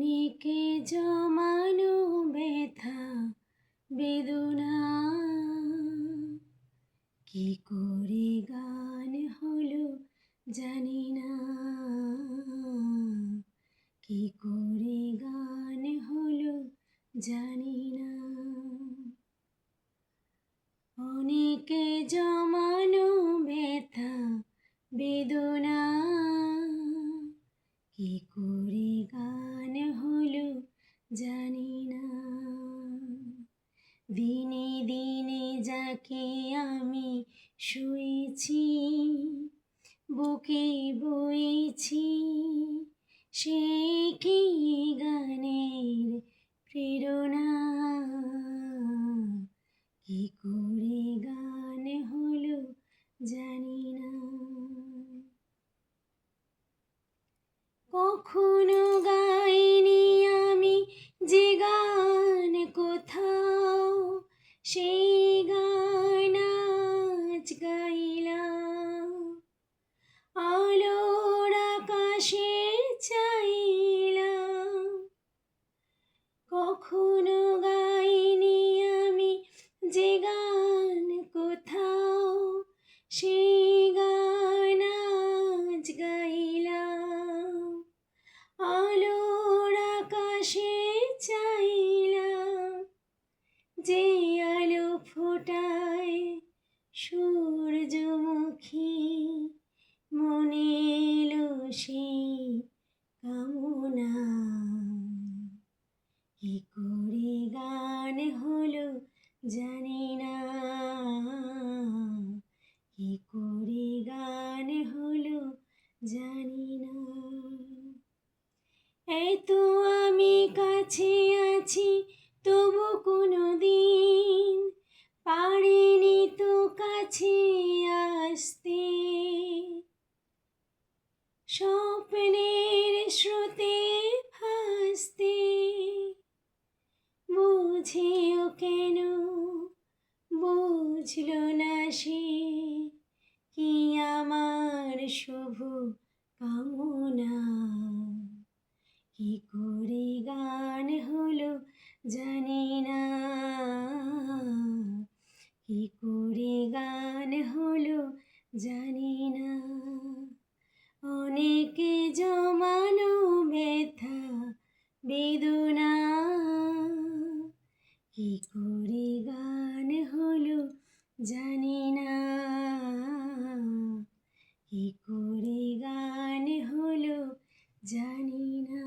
অনেকে জমানো ব্যথা বেদনা কি করে গান হলো জানি না, কি করে গান হলো জানি না। অনেকে জমানো ব্যথা বেদনা কি করে গান হলো জানি না। দিনে দিনে যাকে আমি শুয়েছি, বুকে বইছি, সে কি গানের প্রেরণা, কি করে গান হলো জানি না। কখনো গাইনি আমি যে গান কোথাও, সেই গান আজ গাইলাম। আলোর আকাশে চাইলাম, কখনো গাইনি আমি যে গান কোথাও, সেই গান আজ গাইলাম। আলোর আকাশে চাইলাম, যে আলো ফোটায় সূর্যমুখী, মনে এলো সেই কামনা, কি করে গান হলো জানি না, কি করে গান হলো জানি না। এত আমি কাছে আছি তবু কোনো দিন পারিনি তো কাছে আসতে। স্বপ্নের স্রোতে ভাসতে বুঝেও কেন বুঝলো না সে, কি আমার শুভ কামনা, কি করে গান হলো জানি না, কি করে গান হলো জানি না। অনেকে জমানো ব্যথা বেদনা কি করে গান হলো জানি না, কি করে গান হলো জানি না।